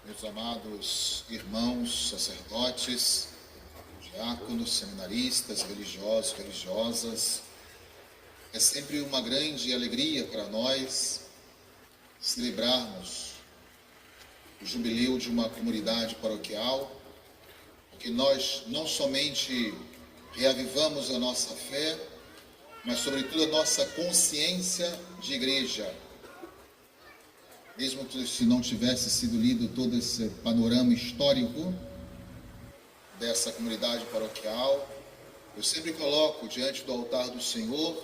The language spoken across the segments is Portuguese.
Meus amados irmãos, sacerdotes, diáconos, seminaristas, religiosos, religiosas, é sempre uma grande alegria para nós celebrarmos o jubileu de uma comunidade paroquial, porque nós não somente reavivamos a nossa fé, mas sobretudo a nossa consciência de igreja. Mesmo que se não tivesse sido lido todo esse panorama histórico dessa comunidade paroquial, eu sempre coloco diante do altar do Senhor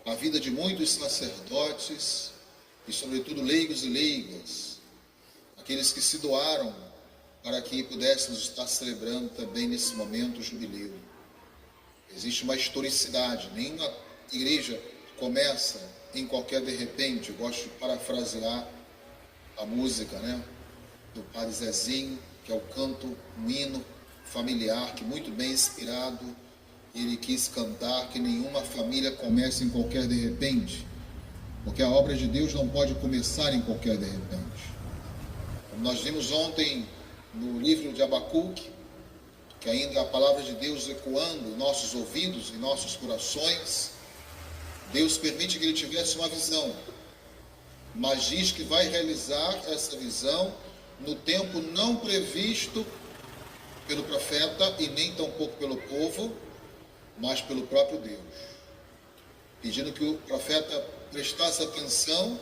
a vida de muitos sacerdotes e sobretudo leigos e leigas, aqueles que se doaram para que pudéssemos estar celebrando também nesse momento o jubileu. Existe uma historicidade, nenhuma igreja começa em qualquer de repente. Eu gosto de parafrasear a música, do Padre Zezinho, que é o canto, um hino familiar, que muito bem inspirado, ele quis cantar que nenhuma família comece em qualquer de repente, porque a obra de Deus não pode começar em qualquer de repente. Como nós vimos ontem no livro de Abacuque, que ainda a palavra de Deus ecoando em nossos ouvidos e nossos corações, Deus permite que ele tivesse uma visão, mas diz que vai realizar essa visão no tempo não previsto pelo profeta e nem tampouco pelo povo, mas pelo próprio Deus. Pedindo que o profeta prestasse atenção,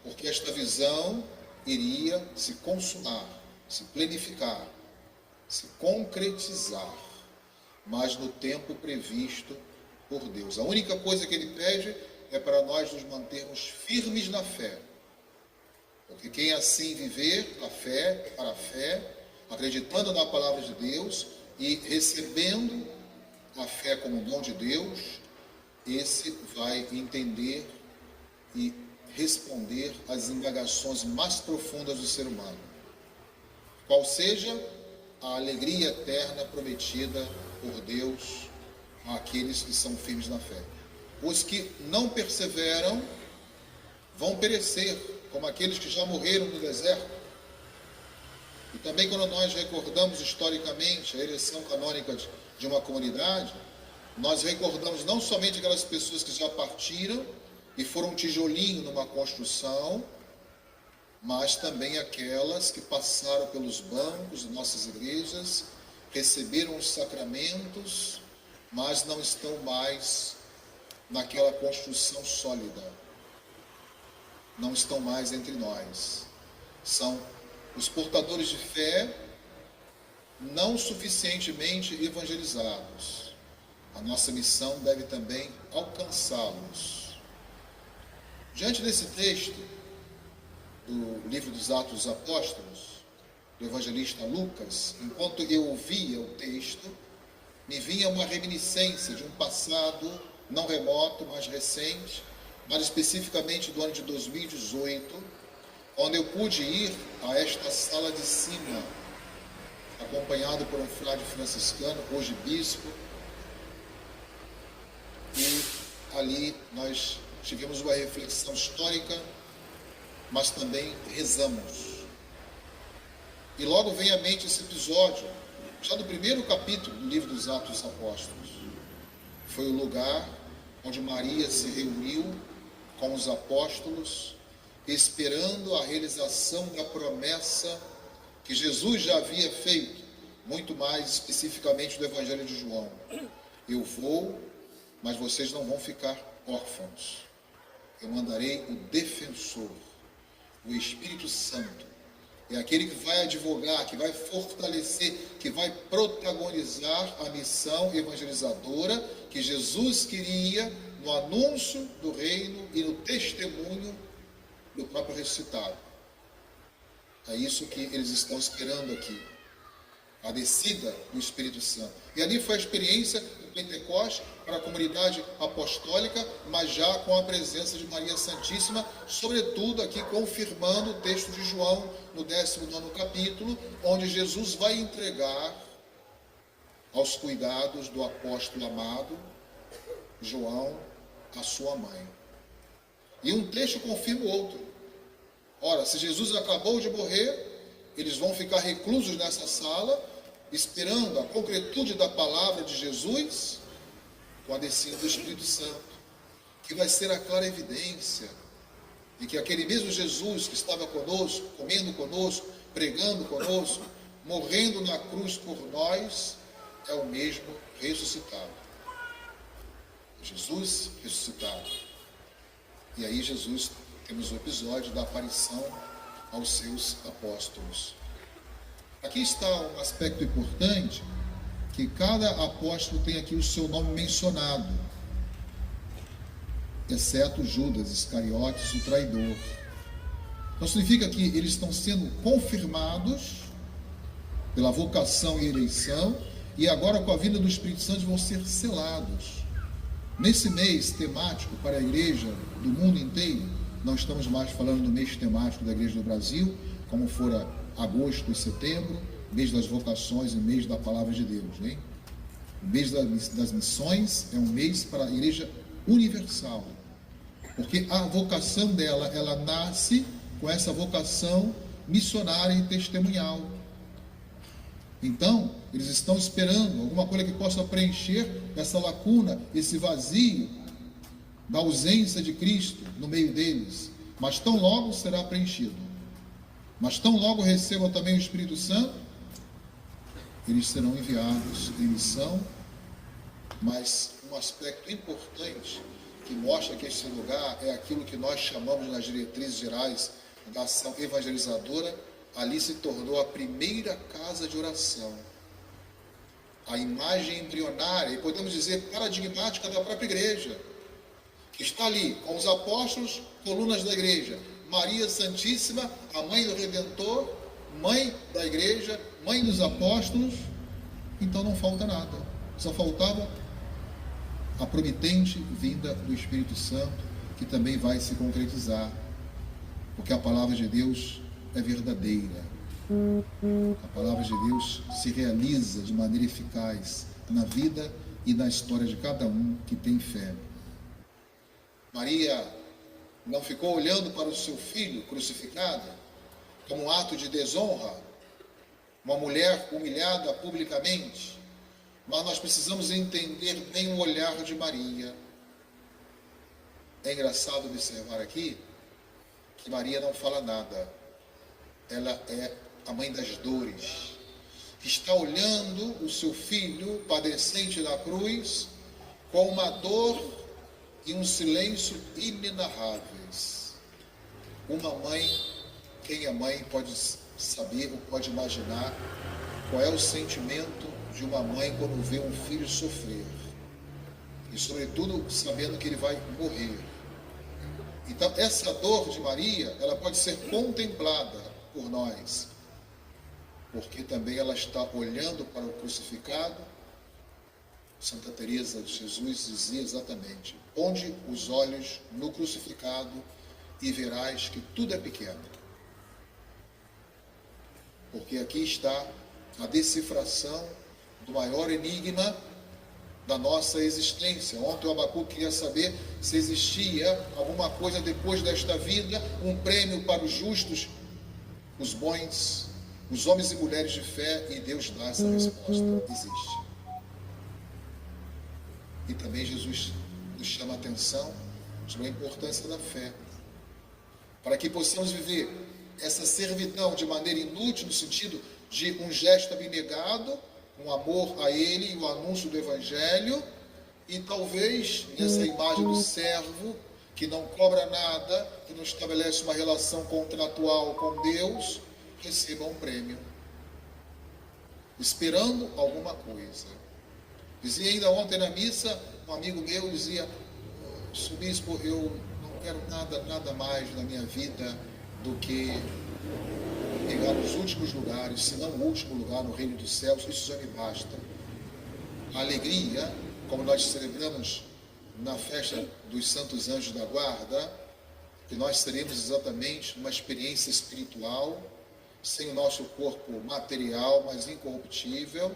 porque esta visão iria se consumar, se planificar, se concretizar, mas no tempo previsto por Deus. A única coisa que ele pede é para nós nos mantermos firmes na fé. Porque quem assim viver a fé, para a fé, acreditando na palavra de Deus e recebendo a fé como um dom de Deus, esse vai entender e responder às indagações mais profundas do ser humano. Qual seja a alegria eterna prometida por Deus àqueles que são firmes na fé. Os que não perseveram vão perecer, como aqueles que já morreram no deserto. E também quando nós recordamos historicamente a eleição canônica de uma comunidade, nós recordamos não somente aquelas pessoas que já partiram e foram um tijolinho numa construção, mas também aquelas que passaram pelos bancos de nossas igrejas, receberam os sacramentos, mas não estão mais naquela construção sólida. Não estão mais entre nós. São os portadores de fé não suficientemente evangelizados. A nossa missão deve também alcançá-los. Diante desse texto do livro dos Atos dos Apóstolos, do evangelista Lucas, enquanto eu ouvia o texto, me vinha uma reminiscência de um passado não remoto, mas recente, mais especificamente do ano de 2018, onde eu pude ir a esta sala de cima, acompanhado por um frade franciscano, hoje bispo, e ali nós tivemos uma reflexão histórica, mas também rezamos. E logo vem à mente esse episódio, já do primeiro capítulo do livro dos Atos dos Apóstolos. Foi o lugar onde Maria se reuniu com os apóstolos, esperando a realização da promessa que Jesus já havia feito, muito mais especificamente do Evangelho de João. Eu vou, mas vocês não vão ficar órfãos. Eu mandarei o defensor, o Espírito Santo. É aquele que vai advogar, que vai fortalecer, que vai protagonizar a missão evangelizadora que Jesus queria no anúncio do reino e no testemunho do próprio ressuscitado. É isso que eles estão esperando aqui. A descida do Espírito Santo. E ali foi a experiência do Pentecostes para a comunidade apostólica, mas já com a presença de Maria Santíssima, sobretudo aqui confirmando o texto de João, no 19º capítulo, onde Jesus vai entregar aos cuidados do apóstolo amado, João, a sua mãe. E um texto confirma o outro. Ora, se Jesus acabou de morrer, eles vão ficar reclusos nessa sala, esperando a concretude da palavra de Jesus, com a descida do Espírito Santo, que vai ser a clara evidência de que aquele mesmo Jesus que estava conosco, comendo conosco, pregando conosco, morrendo na cruz por nós, é o mesmo ressuscitado. Jesus ressuscitado. E aí Jesus, temos o episódio da aparição aos seus apóstolos. Aqui está um aspecto importante, que cada apóstolo tem aqui o seu nome mencionado, exceto Judas Iscariotes, o traidor. Então significa que eles estão sendo confirmados pela vocação e eleição, e agora com a vinda do Espírito Santo vão ser selados. Nesse mês temático para a igreja do mundo inteiro, não estamos mais falando do mês temático da igreja do Brasil, como fora agosto e setembro, mês das vocações e mês da palavra de Deus, hein? O mês das missões é um mês para a igreja universal, porque a vocação dela, ela nasce com essa vocação missionária e testemunhal. Então, eles estão esperando alguma coisa que possa preencher essa lacuna, esse vazio da ausência de Cristo no meio deles, mas tão logo será preenchido. Mas tão logo recebam também o Espírito Santo, eles serão enviados. Eles são, mas um aspecto importante que mostra que esse lugar é aquilo que nós chamamos nas diretrizes gerais da ação evangelizadora. Ali se tornou a primeira casa de oração, a imagem embrionária e podemos dizer paradigmática da própria igreja, que está ali com os apóstolos, colunas da igreja, Maria Santíssima, a mãe do Redentor, mãe da igreja, mãe dos apóstolos. Então não falta nada, só faltava a promitente vinda do Espírito Santo, que também vai se concretizar, porque a palavra de Deus é verdadeira. A palavra de Deus se realiza de maneira eficaz na vida e na história de cada um que tem fé. Maria não ficou olhando para o seu filho crucificado como um ato de desonra, uma mulher humilhada publicamente, mas nós precisamos entender bem o olhar de Maria. É engraçado observar aqui que Maria não fala nada. Ela é a mãe das dores, que está olhando o seu filho padecente na cruz com uma dor e um silêncio inenarráveis. Uma mãe, quem é mãe pode saber ou pode imaginar qual é o sentimento de uma mãe quando vê um filho sofrer, e sobretudo sabendo que ele vai morrer. Então essa dor de Maria, ela pode ser contemplada por nós, porque também ela está olhando para o crucificado. Santa Teresa de Jesus dizia exatamente: ponde os olhos no crucificado e verás que tudo é pequeno. Porque aqui está a decifração do maior enigma da nossa existência. Ontem o Abacuque queria saber se existia alguma coisa depois desta vida, um prêmio para os justos, os bons, os homens e mulheres de fé, e Deus dá essa resposta: existe. E também Jesus nos chama a atenção sobre a importância da fé, para que possamos viver essa servidão de maneira inútil, no sentido de um gesto abnegado, um amor a Ele e o anúncio do Evangelho, e talvez nessa imagem do servo que não cobra nada, que não estabelece uma relação contratual com Deus, receba um prêmio, esperando alguma coisa. Dizia ainda ontem na missa, um amigo meu dizia: Bispo, eu não quero nada mais na minha vida do que pegar os últimos lugares, se não o último lugar no reino dos céus, isso já me basta. A alegria, como nós celebramos na festa dos Santos Anjos da Guarda, que nós teremos exatamente uma experiência espiritual, sem o nosso corpo material, mas incorruptível,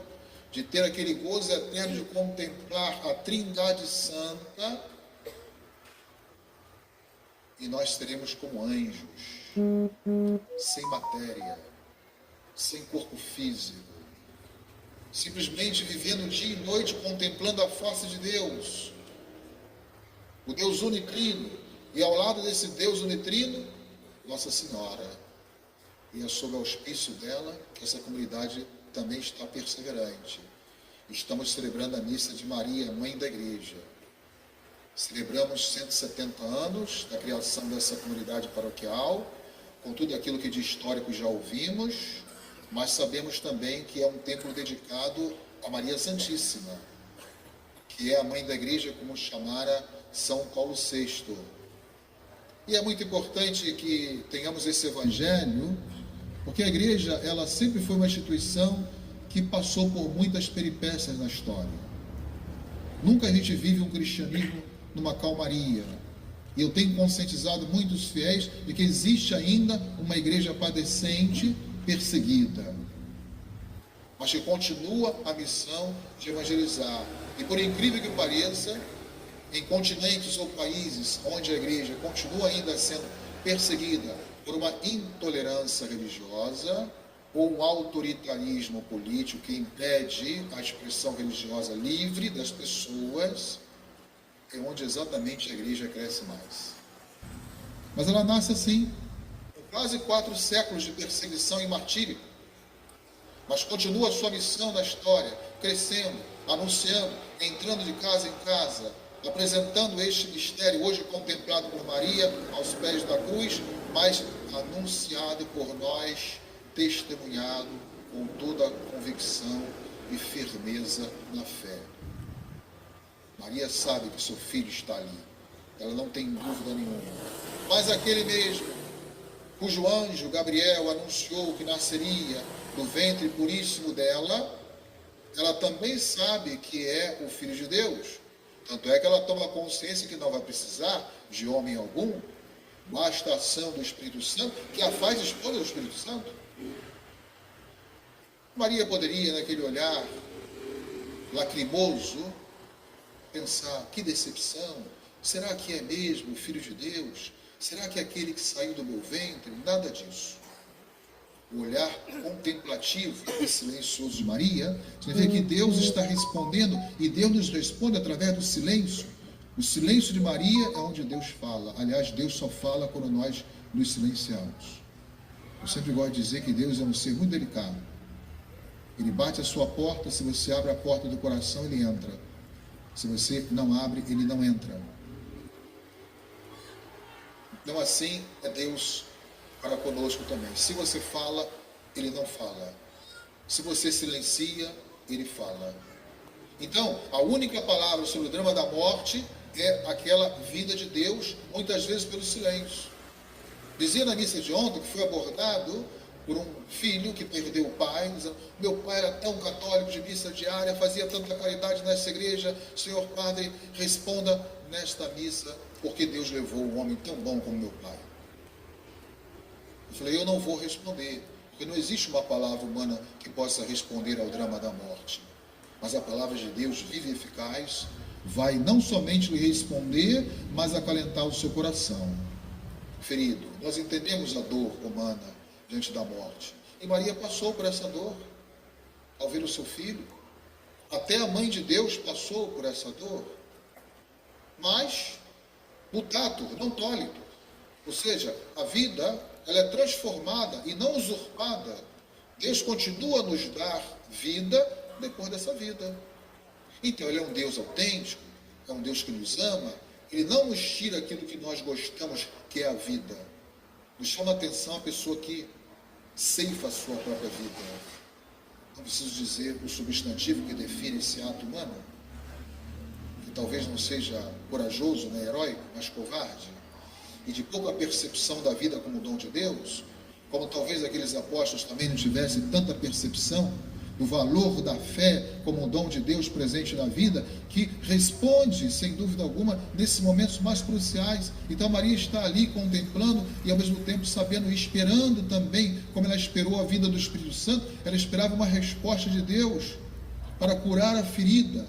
de ter aquele gozo eterno de contemplar a Trindade Santa, e nós seremos como anjos, sem matéria, sem corpo físico, simplesmente vivendo dia e noite contemplando a face de Deus, o Deus unitrino, e ao lado desse Deus unitrino, Nossa Senhora. E é sob o auspício dela que essa comunidade também está perseverante. Estamos celebrando a missa de Maria, Mãe da Igreja. Celebramos 170 anos da criação dessa comunidade paroquial, com tudo aquilo que de histórico já ouvimos, mas sabemos também que é um templo dedicado a Maria Santíssima, que é a Mãe da Igreja, como chamara São Paulo VI. E é muito importante que tenhamos esse evangelho, porque a igreja, ela sempre foi uma instituição que passou por muitas peripécias na história. Nunca a gente vive um cristianismo numa calmaria. E eu tenho conscientizado muitos fiéis de que existe ainda uma igreja padecente, perseguida, mas que continua a missão de evangelizar. E por incrível que pareça, em continentes ou países onde a igreja continua ainda sendo perseguida por uma intolerância religiosa ou um autoritarismo político que impede a expressão religiosa livre das pessoas, é onde exatamente a igreja cresce mais. Mas ela nasce assim, com quase 4 séculos de perseguição e martírio, mas continua a sua missão na história, crescendo, anunciando, entrando de casa em casa, apresentando este mistério hoje contemplado por Maria aos pés da cruz, mas anunciado por nós, testemunhado com toda a convicção e firmeza na fé. Maria sabe que seu filho está ali, ela não tem dúvida nenhuma. Mas aquele mesmo, cujo anjo Gabriel anunciou que nasceria do ventre puríssimo dela, ela também sabe que é o Filho de Deus. Tanto é que ela toma consciência que não vai precisar de homem algum, basta a ação do Espírito Santo, que a faz esposa do Espírito Santo. Maria poderia, naquele olhar lacrimoso, pensar: que decepção, será que é mesmo o Filho de Deus? Será que é aquele que saiu do meu ventre? Nada disso. O olhar contemplativo e silencioso de Maria significa que Deus está respondendo, e Deus nos responde através do silêncio. O silêncio de Maria é onde Deus fala. Aliás, Deus só fala quando nós nos silenciamos. Eu sempre gosto de dizer que Deus é um ser muito delicado. Ele bate a sua porta, se você abre a porta do coração, ele entra. Se você não abre, ele não entra. Então assim é Deus para conosco também. Se você fala, ele não fala. Se você silencia, ele fala. Então, a única palavra sobre o drama da morte é aquela vinda de Deus, muitas vezes pelo silêncio. Dizia na missa de ontem que foi abordado por um filho que perdeu o pai, dizendo: meu pai era tão católico, de missa diária, fazia tanta caridade nessa igreja, Senhor Padre, responda nesta missa, porque Deus levou um homem tão bom como meu pai. Eu falei: eu não vou responder, porque não existe uma palavra humana que possa responder ao drama da morte. Mas a palavra de Deus, viva e eficaz, vai não somente lhe responder, mas acalentar o seu coração ferido. Nós entendemos a dor humana diante da morte. E Maria passou por essa dor ao ver o seu filho. Até a mãe de Deus passou por essa dor. Mas mutator, não tólido. Ou seja, a vida, ela é transformada e não usurpada. Deus continua a nos dar vida depois dessa vida. Então, ele é um Deus autêntico, é um Deus que nos ama. Ele não nos tira aquilo que nós gostamos, que é a vida. Nos chama a atenção a pessoa que ceifa a sua própria vida. Não preciso dizer o substantivo que define esse ato humano, que talvez não seja corajoso, né, heróico, mas covarde, e de pouca percepção da vida como dom de Deus, como talvez aqueles apóstolos também não tivessem tanta percepção do valor da fé como um dom de Deus presente na vida, que responde, sem dúvida alguma, nesses momentos mais cruciais. Então Maria está ali contemplando e ao mesmo tempo sabendo e esperando também, como ela esperou a vinda do Espírito Santo, ela esperava uma resposta de Deus para curar a ferida,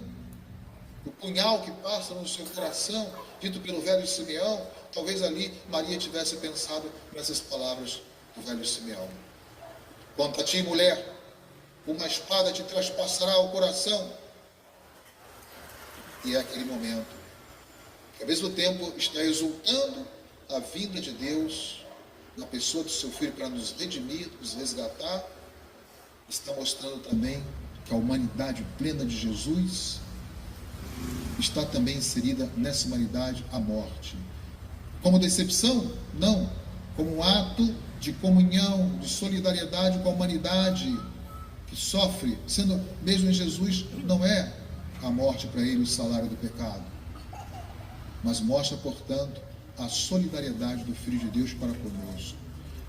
o punhal que passa no seu coração, dito pelo velho Simeão. Talvez ali Maria tivesse pensado nessas palavras do velho Simeão. Quanto a ti, mulher, uma espada te traspassará o coração. E é aquele momento que, ao mesmo tempo, está exultando a vinda de Deus na pessoa do seu Filho para nos redimir, nos resgatar, está mostrando também que a humanidade plena de Jesus está também inserida nessa humanidade a morte. Como decepção? Não. Como um ato de comunhão, de solidariedade com a humanidade que sofre, sendo mesmo em Jesus, não é a morte para ele o salário do pecado, mas mostra, portanto, a solidariedade do Filho de Deus para conosco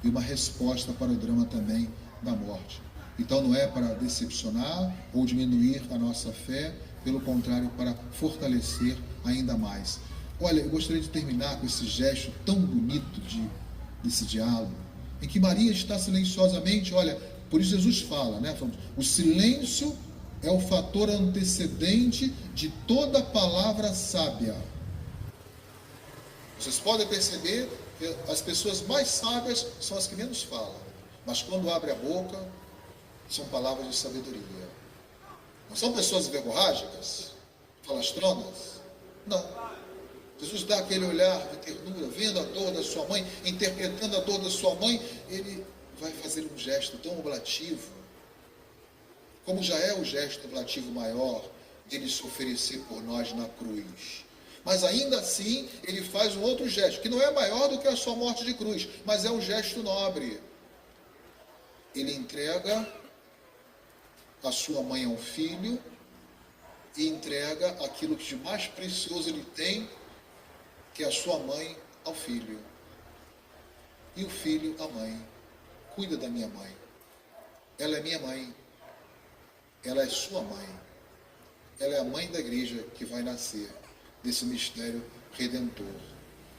e uma resposta para o drama também da morte. Então não é para decepcionar ou diminuir a nossa fé, pelo contrário, para fortalecer ainda mais. Olha, eu gostaria de terminar com esse gesto tão bonito desse diálogo, em que Maria está silenciosamente, olha, por isso Jesus fala, né? O silêncio é o fator antecedente de toda palavra sábia. Vocês podem perceber que as pessoas mais sábias são as que menos falam, mas quando abre a boca, são palavras de sabedoria. Não são pessoas verborrágicas, falastronas? Não. Jesus dá aquele olhar de ternura, vendo a dor da sua mãe, interpretando a dor da sua mãe, ele vai fazer um gesto tão oblativo, como já é o gesto oblativo maior dele se oferecer por nós na cruz. Mas ainda assim, ele faz um outro gesto, que não é maior do que a sua morte de cruz, mas é um gesto nobre. Ele entrega a sua mãe ao filho e entrega aquilo que de mais precioso ele tem, que é a sua mãe ao filho. E o filho à mãe. Cuida da minha mãe. Ela é minha mãe. Ela é sua mãe. Ela é a mãe da igreja que vai nascer desse mistério redentor.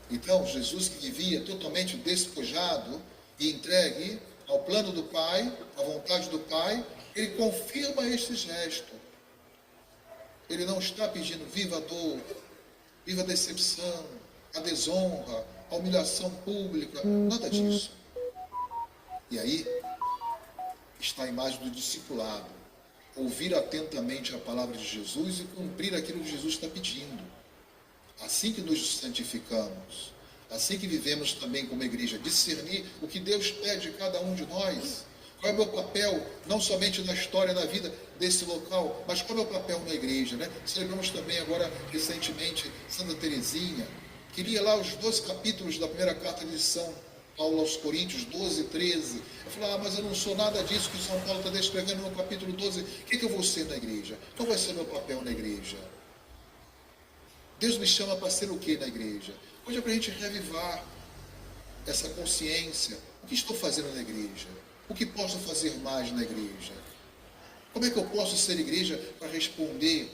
Então, Jesus, que vivia totalmente despojado e entregue ao plano do Pai, à vontade do Pai, ele confirma este gesto. Ele não está pedindo viva a dor, viva a decepção, a desonra, a humilhação pública, nada disso. E aí está a imagem do discipulado. Ouvir atentamente a palavra de Jesus e cumprir aquilo que Jesus está pedindo. Assim que nos santificamos, assim que vivemos também como igreja, discernir o que Deus pede de cada um de nós. Qual é o meu papel, não somente na história da vida desse local, mas qual é o meu papel na igreja, né? Celebramos também agora, recentemente, Santa Teresinha, que lia lá os 12 capítulos da primeira carta de São Paulo aos Coríntios, 12 e 13. Eu falei, mas eu não sou nada disso que São Paulo está descrevendo no capítulo 12. O que eu vou ser na igreja? Qual vai ser o meu papel na igreja? Deus me chama para ser o que na igreja? Hoje é para a gente reavivar essa consciência. O que estou fazendo na igreja? O que posso fazer mais na igreja? Como é que eu posso ser igreja para responder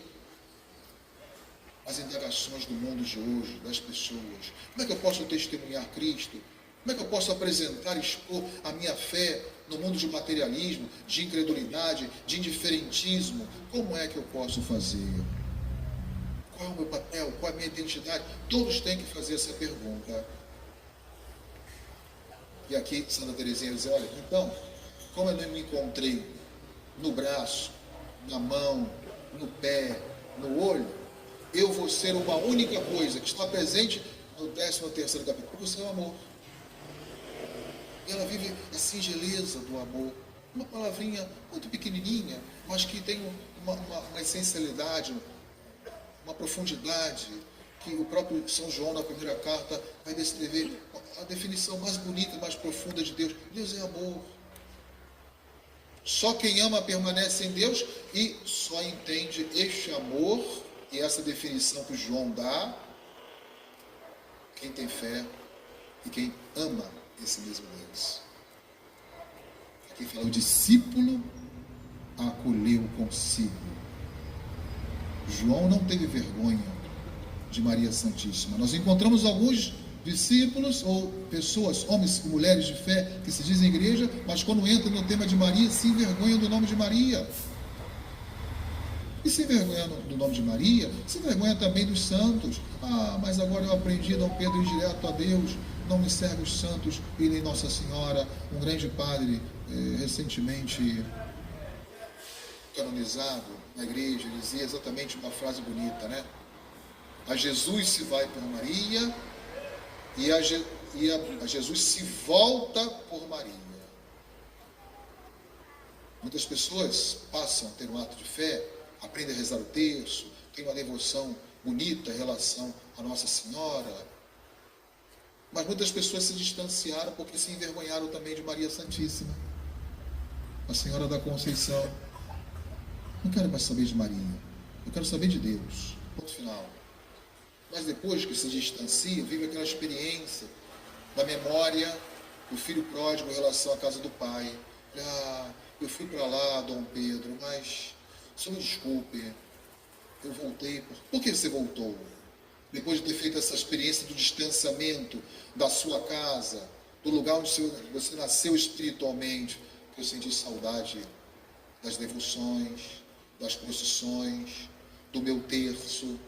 às indagações do mundo de hoje, das pessoas? Como é que eu posso testemunhar Cristo? Como é que eu posso apresentar e expor a minha fé no mundo de materialismo, de incredulidade, de indiferentismo? Como é que eu posso fazer? Qual é o meu papel? Qual é a minha identidade? Todos têm que fazer essa pergunta. E aqui Santa Teresinha diz, olha, então, como eu não me encontrei no braço, na mão, no pé, no olho, eu vou ser uma única coisa que está presente no 13º capítulo. Você é o amor. E ela vive a singeleza do amor. Uma palavrinha muito pequenininha, mas que tem uma essencialidade, uma profundidade, que o próprio São João, na primeira carta, vai descrever a definição mais bonita e mais profunda de Deus. Deus é amor. Só quem ama permanece em Deus e só entende este amor e essa definição que João dá, quem tem fé e quem ama esse mesmo Deus. Aqui fala, o discípulo acolheu consigo. João não teve vergonha de Maria Santíssima. Nós encontramos alguns discípulos ou pessoas, homens e mulheres de fé que se dizem igreja, mas quando entram no tema de Maria, se envergonham do nome de Maria. E se envergonhando do nome de Maria, se envergonha também dos santos. Mas agora eu aprendi, Dom Pedro, ir direto a Deus. não me serve os santos e nem Nossa Senhora. Um grande padre, recentemente canonizado na igreja, dizia exatamente uma frase bonita, né? A Jesus se vai por Maria e a Jesus se volta por Maria. Muitas pessoas passam a ter um ato de fé, aprendem a rezar o terço, têm uma devoção bonita em relação a Nossa Senhora, mas muitas pessoas se distanciaram porque se envergonharam também de Maria Santíssima, a Senhora da Conceição. Não quero mais saber de Maria, eu quero saber de Deus. Ponto final. Mas depois que se distancia, vive aquela experiência da memória do filho pródigo em relação à casa do pai. Eu fui para lá, Dom Pedro, mas, só me desculpe, eu voltei. Por que você voltou? Depois de ter feito essa experiência do distanciamento da sua casa, do lugar onde você nasceu espiritualmente, eu senti saudade das devoções, das procissões, do meu terço.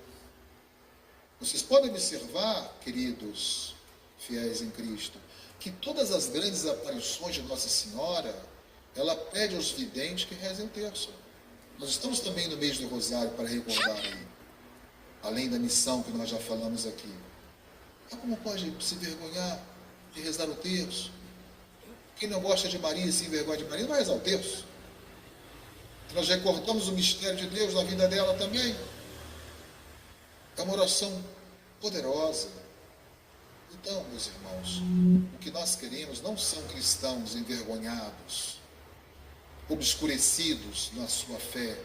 Vocês podem observar, queridos fiéis em Cristo, que todas as grandes aparições de Nossa Senhora, ela pede aos videntes que rezem o terço. Nós estamos também no mês do Rosário para recordar aí, além da missão que nós já falamos aqui. Mas como pode se envergonhar de rezar o terço? Quem não gosta de Maria e se envergonha de Maria, não vai rezar o terço. Nós recordamos o mistério de Deus na vida dela também. É uma oração poderosa. Então, meus irmãos, o que nós queremos não são cristãos envergonhados, obscurecidos na sua fé,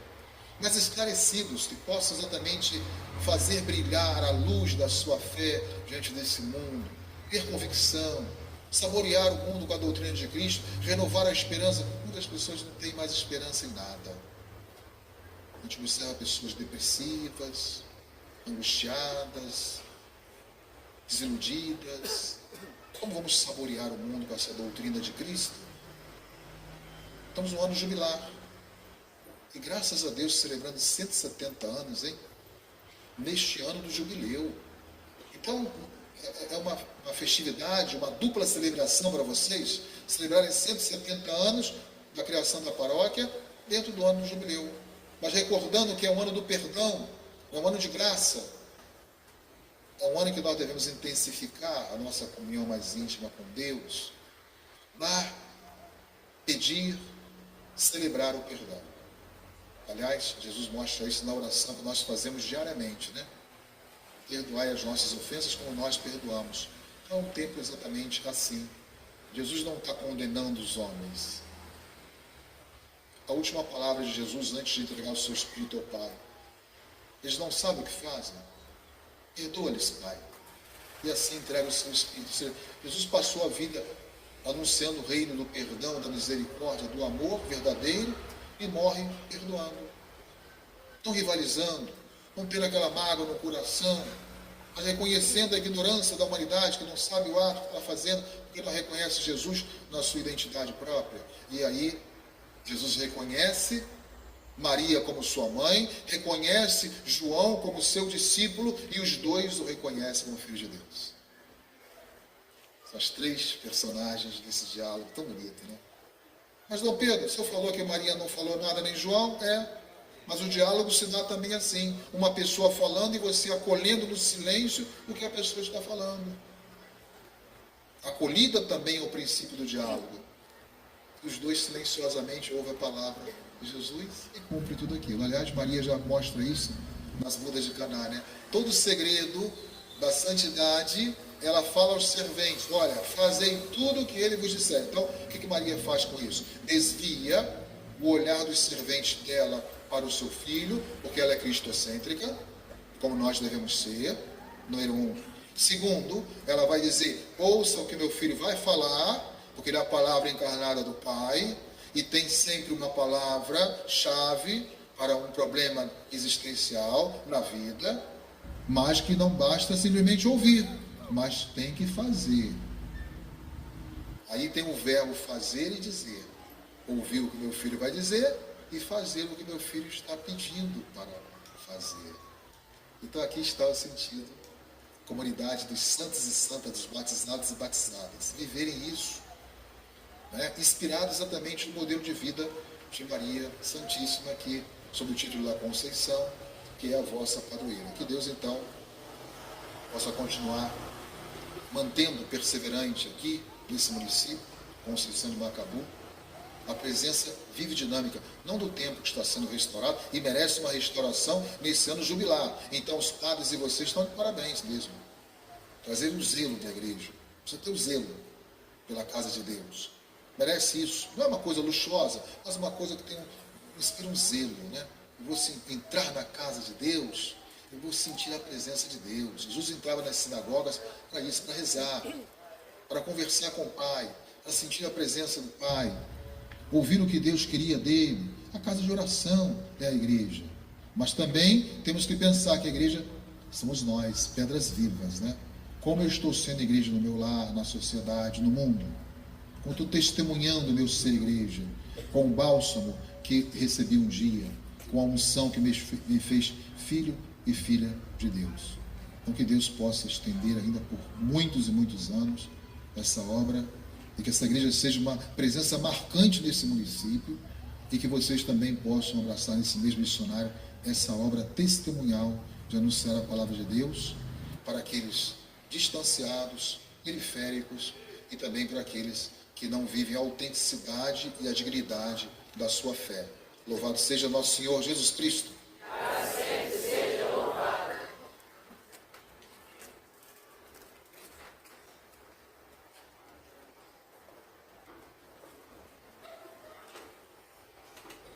mas esclarecidos, que possam exatamente fazer brilhar a luz da sua fé diante desse mundo, ter convicção, saborear o mundo com a doutrina de Cristo, renovar a esperança. Muitas pessoas não têm mais esperança em nada. A gente observa pessoas depressivas, angustiadas, desiludidas. Como vamos saborear o mundo com essa doutrina de Cristo? Estamos no ano jubilar. E graças a Deus celebrando 170 anos, hein? Neste ano do jubileu. Então, é uma festividade, uma dupla celebração para vocês, celebrarem 170 anos da criação da paróquia dentro do ano do jubileu. Mas recordando que é um ano do perdão, é um ano de graça. É um ano em que nós devemos intensificar a nossa comunhão mais íntima com Deus, lá pedir, celebrar o perdão. Aliás, Jesus mostra isso na oração que nós fazemos diariamente, né? Perdoai as nossas ofensas como nós perdoamos. É um tempo exatamente assim. Jesus não está condenando os homens. A última palavra de Jesus antes de entregar o seu Espírito ao Pai. Eles não sabem o que fazem. Perdoa-lhes, Pai. E assim entrega o seu Espírito. Jesus passou a vida anunciando o reino do perdão, da misericórdia, do amor verdadeiro e morre perdoando. Não rivalizando, não tendo aquela mágoa no coração, mas reconhecendo a ignorância da humanidade que não sabe o ato que está fazendo, porque não reconhece Jesus na sua identidade própria. E aí, Jesus reconhece Maria como sua mãe, reconhece João como seu discípulo e os dois o reconhecem como filho de Deus. São as três personagens desse diálogo tão bonito, né? Mas, Dom Pedro, o senhor falou que Maria não falou nada nem João? Mas o diálogo se dá também assim, uma pessoa falando e você acolhendo no silêncio o que a pessoa está falando. Acolhida também é o princípio do diálogo. Os dois silenciosamente ouvem a palavra de Jesus e cumprem tudo aquilo. Aliás, Maria já mostra isso nas bodas de Caná, né? Todo o segredo da santidade, ela fala aos serventes: olha, fazei tudo o que ele vos disser. Então, o que Maria faz com isso? Desvia o olhar dos serventes dela para o seu filho, porque ela é cristocêntrica, como nós devemos ser, número 1. Segundo, ela vai dizer: ouça o que meu filho vai falar, porque ele é a palavra encarnada do Pai, e tem sempre uma palavra-chave para um problema existencial na vida, mas que não basta simplesmente ouvir, mas tem que fazer. Aí tem o verbo fazer e dizer. Ouvir o que meu filho vai dizer e fazer o que meu filho está pedindo para fazer. Então aqui está o sentido comunidade dos santos e santas, dos batizados e batizadas, viverem isso, né? Inspirado exatamente no modelo de vida de Maria Santíssima, aqui sob o título da Conceição, que é a vossa padroeira. Que Deus então possa continuar mantendo perseverante aqui nesse município, Conceição de Macabu, a presença viva e dinâmica, não do templo que está sendo restaurado e merece uma restauração nesse ano jubilar. Então os padres e vocês estão de parabéns mesmo. Trazer o zelo da igreja. Precisa ter o zelo pela casa de Deus. Merece isso. Não é uma coisa luxuosa, mas uma coisa que inspira um zelo, né? Eu vou entrar na casa de Deus, eu vou sentir a presença de Deus. Jesus entrava nas sinagogas para isso, para rezar, para conversar com o Pai, para sentir a presença do Pai, ouvir o que Deus queria dele. A casa de oração é a igreja. Mas também temos que pensar que a igreja somos nós, pedras vivas, né? Como eu estou sendo igreja no meu lar, na sociedade, no mundo? Como estou testemunhando o meu ser igreja, com o bálsamo que recebi um dia, com a unção que me fez filho e filha de Deus. Então que Deus possa estender ainda por muitos e muitos anos essa obra, e que essa igreja seja uma presença marcante nesse município, e que vocês também possam abraçar nesse mesmo missionário essa obra testemunhal de anunciar a palavra de Deus para aqueles distanciados, periféricos, e também para aqueles que não vivem a autenticidade e a dignidade da sua fé. Louvado seja nosso Senhor Jesus Cristo.